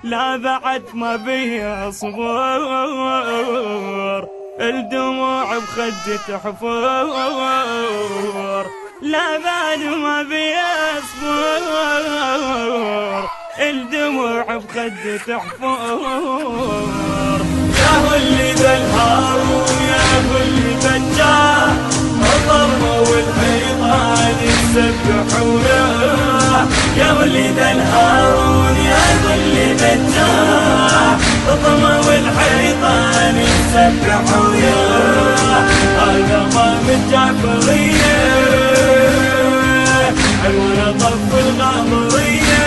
لا بعد ما بيا صبور، الدموع بخدي تحفور. لا بعد ما بيا صبور، الدموع بخدي تحفور. يا هو اللي ذا الهارون، يا هو اللي بجاه الضرب والحيطان يسبحونه. يا هو اللي ذا الهارون، يا هو اللي بجاه الضرب والحيطان يسبحونه. هذا ضام الجعفرية حلونا طف الغامرية.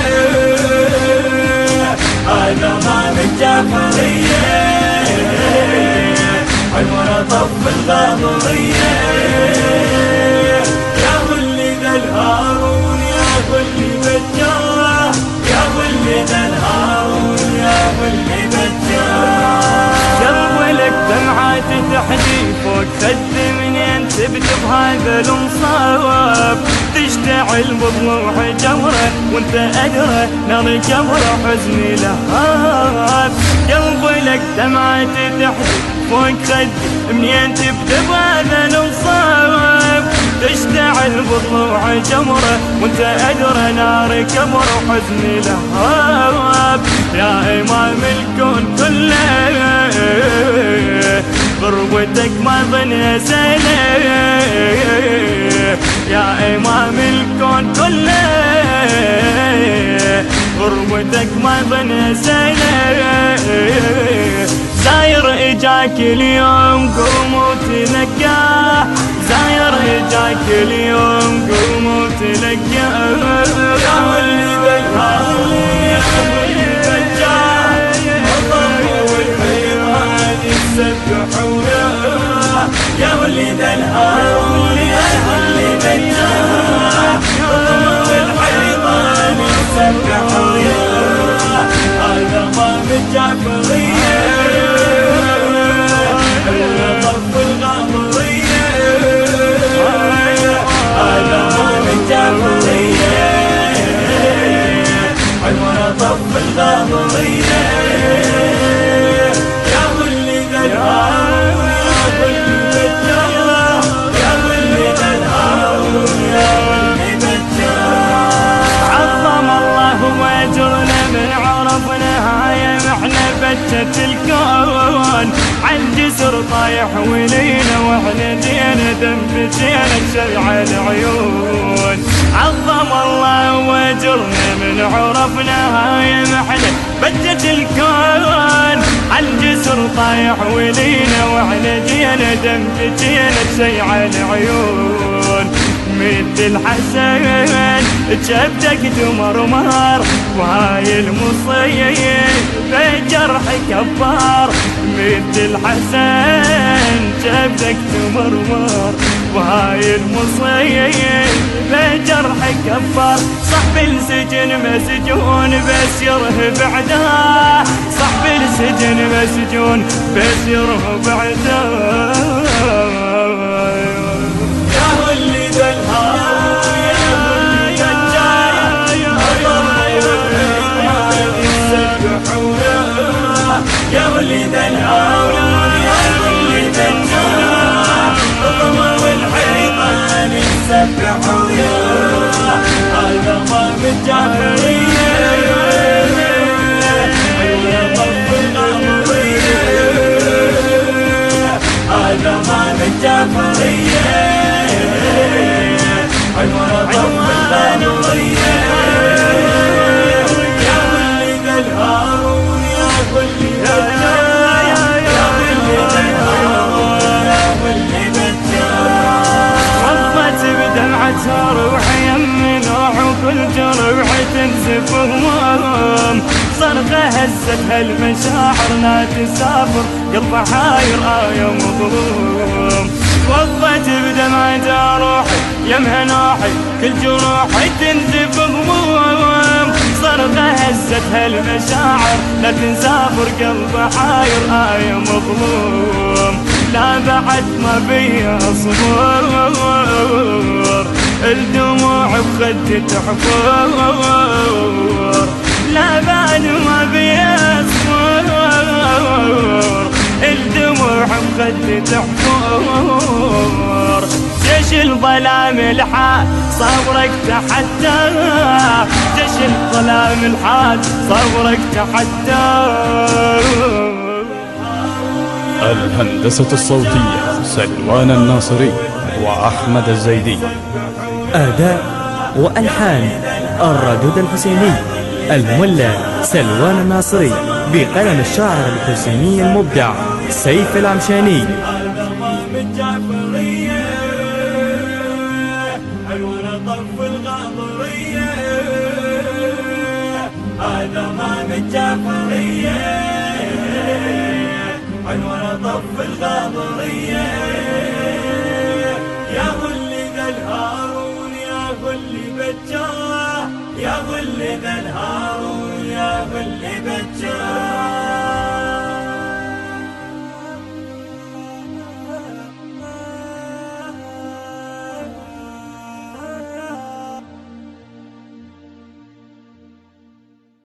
هذا ضام الجعفرية حلونا طف الغامرية. يا هو اللي ذا الهارون، يا هو اللي بجاه، يا هو اللي ذا الهارون، يا هو اللي بجاه. شرب لك دمعات تحدي فوق خد منين تبت بهذا المصاب. تشتعل بضلوع جمره وانت ادرى نار جمره حزني لهاب. قلب لك دمعات تحدي فوق خد منين تبت بهذا المصاب. تشتعل بضلوع جمره وانت ادرى نار جمره حزني لهاب. يا امام الكون كله غربتك ما ظن سنة. يا امام الكون كله غربتك ما ظن سنة. زاير اجاك اليوم قوم وتلقاه، زاير اجاك اليوم قوم وتلقاه. يا هو اللي ذا الهارون، يا هو اللي بجاه الضرب والحيطان يسبحونه. يا هو اللي ذا الهارون، يا هو اللي بجاه الضرب والحيطان يسبحونه. هذا ضام الجعفرية حلونا طف الغامرية. هذا ضام الجعفرية حلونا طف الغامرية. يا هو اللي ذا الهارون، يا هو اللي بجاه، يا هو اللي ذا الهارون، يا هو اللي بجاه. عظم الله واجرنا من عرفنا هاي احنا بجة الكون. عالجسر طايح ولينا واحنا جينا ذنب جينا شرع العيون. عظم الله واجرنا من عرفنا هاي احنا بجة الكون. عالجسر طايح ولينا واحنا جينا ذنب جينا شرع العيون. مثل حسن جبدك تمرمر وهاي المصيب بجرح كبار. مثل حسن جبدك تمرمر وهاي المصيب بجرح كبار. صاحب السجن مسجون بس يرهب عداه، صاحب السجن مسجون بس يرهب عداه. يا هو اللي ذا الهارون، يا هو اللي بجاه الضرب والحيطان يسبحونه. يا هو اللي ذا الهارون، يا هو اللي بجاه الضرب والحيطان يسبحونه. هذا ضام الجعفرية حلونا طف الغامرية. هذا ضام الجعفرية حلونا طف الغامرية. يا هو اللي ذا الهارون، يا هو اللي بجاه، يا هو اللي ذا الهارون، يا هو اللي بجاه. رفت بدمعتها روحي يمي نوح وكل جرح تنزف هموم. صرخة هزتها المشاعر لا تسافر قلب حاير آية مظلوم. وضت بدمعتها روحي يمها نوحي كل جروحي تنزف هموم. صرخة هزتها المشاعر لا تسافر قلب حاير آية مظلوم. لا بعد ما بيا صبور، الدموع بخدي تحفور. لابد ما بيصبر، الدموع بخد تحفر، جيش الظلام الحال صبرك تحدى، جيش الظلام الحال صبرك تحدى. الهندسة الصوتية سلوان الناصري وأحمد الزيدي. أداء وألحان الردود الحسيني، المولى سلوان الناصري بقلم الشاعر الحسيني المبدع سيف العمشاني. هذا ما من جعفرية، عنوان طف الغاضرية، يا غل ذا الهارون يا غل بجاه، يا غل ذا الهارون يا غل بجاه.